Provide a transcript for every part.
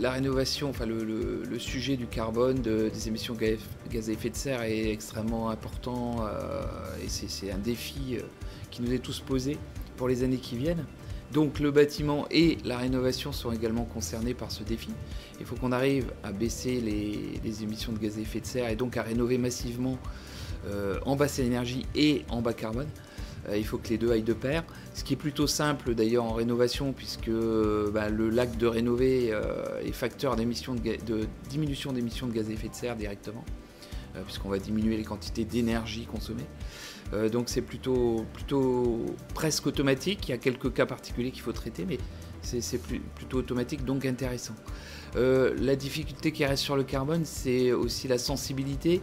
la rénovation, enfin le sujet du carbone, des émissions de gaz à effet de serre est extrêmement important et c'est un défi qui nous est tous posé pour les années qui viennent. Donc le bâtiment et la rénovation sont également concernés par ce défi. Il faut qu'on arrive à baisser les émissions de gaz à effet de serre et donc à rénover massivement en basse énergie et en bas carbone. Il faut que les deux aillent de pair, ce qui est plutôt simple d'ailleurs en rénovation puisque l'acte de rénover est facteur de diminution d'émissions de gaz à effet de serre directement, puisqu'on va diminuer les quantités d'énergie consommées. Donc c'est plutôt presque automatique. Il y a quelques cas particuliers qu'il faut traiter, mais c'est plutôt automatique, donc intéressant. La difficulté qui reste sur le carbone, c'est aussi la sensibilité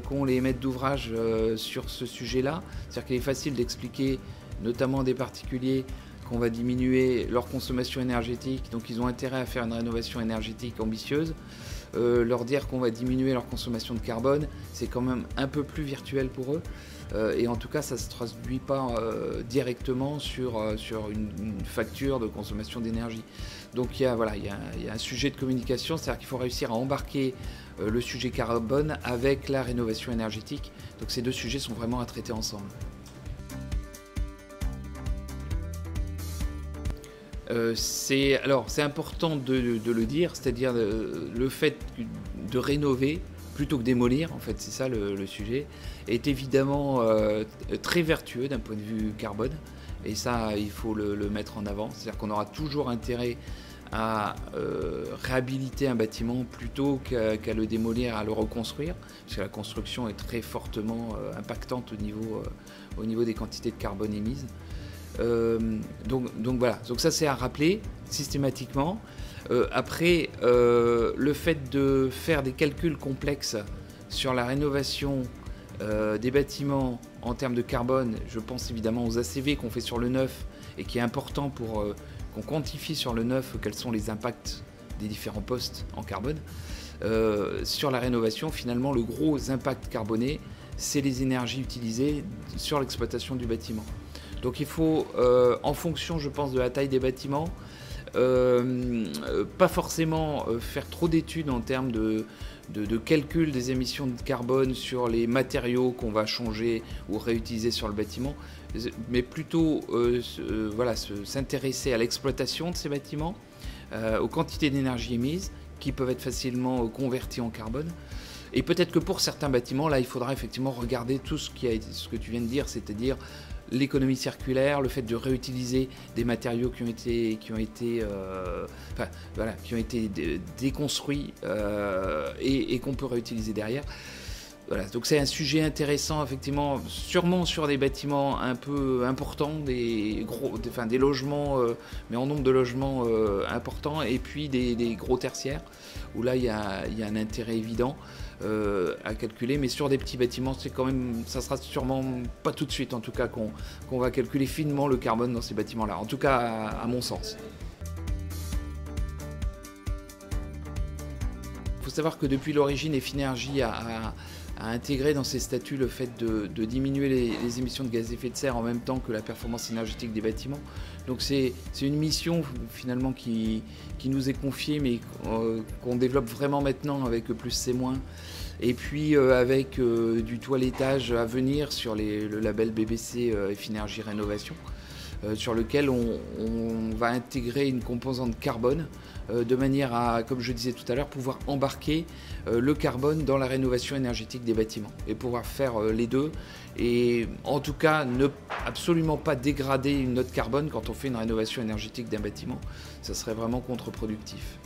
qu'ont les maîtres d'ouvrage sur ce sujet-là. C'est-à-dire qu'il est facile d'expliquer, notamment à des particuliers, qu'on va diminuer leur consommation énergétique, donc ils ont intérêt à faire une rénovation énergétique ambitieuse. Leur dire qu'on va diminuer leur consommation de carbone, c'est quand même un peu plus virtuel pour eux. Et en tout cas, ça ne se traduit pas directement sur une facture de consommation d'énergie. Donc il y a un sujet de communication, c'est-à-dire qu'il faut réussir à embarquer le sujet carbone avec la rénovation énergétique. Donc ces deux sujets sont vraiment à traiter ensemble. C'est important de le dire, c'est-à-dire le fait de rénover plutôt que démolir, en fait c'est ça le sujet, est évidemment très vertueux d'un point de vue carbone, et ça il faut le mettre en avant, c'est-à-dire qu'on aura toujours intérêt à réhabiliter un bâtiment plutôt qu'à le démolir, à le reconstruire, parce que la construction est très fortement impactante au niveau des quantités de carbone émises. Donc voilà, donc ça c'est à rappeler systématiquement. Après, le fait de faire des calculs complexes sur la rénovation des bâtiments en termes de carbone, je pense évidemment aux ACV qu'on fait sur le neuf et qui est important pour qu'on quantifie sur le neuf quels sont les impacts des différents postes en carbone. Sur la rénovation, finalement, le gros impact carboné, c'est les énergies utilisées sur l'exploitation du bâtiment. Donc il faut, en fonction, je pense, de la taille des bâtiments, pas forcément faire trop d'études en termes de calcul des émissions de carbone sur les matériaux qu'on va changer ou réutiliser sur le bâtiment, mais plutôt s'intéresser à l'exploitation de ces bâtiments, aux quantités d'énergie émises qui peuvent être facilement converties en carbone. Et peut-être que pour certains bâtiments, là, il faudra effectivement regarder tout ce que tu viens de dire, c'est-à-dire l'économie circulaire, le fait de réutiliser des matériaux qui ont été déconstruits et qu'on peut réutiliser derrière. Voilà, donc c'est un sujet intéressant effectivement, sûrement sur des bâtiments un peu importants, des logements, mais en nombre de logements importants, et puis des gros tertiaires, où là il y a un intérêt évident à calculer, mais sur des petits bâtiments, ça sera sûrement pas tout de suite en tout cas qu'on va calculer finement le carbone dans ces bâtiments-là, en tout cas à mon sens. Il faut savoir que depuis l'origine, Effinergie a intégré dans ses statuts le fait de diminuer les émissions de gaz à effet de serre en même temps que la performance énergétique des bâtiments. Donc c'est une mission finalement qui nous est confiée, mais qu'on développe vraiment maintenant avec plus c'est moins. Et puis avec du toilettage à venir sur le label BBC Effinergie Rénovation, sur lequel on va intégrer une composante carbone de manière à, comme je disais tout à l'heure, pouvoir embarquer le carbone dans la rénovation énergétique des bâtiments et pouvoir faire les deux, et en tout cas ne absolument pas dégrader une note carbone quand on fait une rénovation énergétique d'un bâtiment. Ça serait vraiment contre-productif.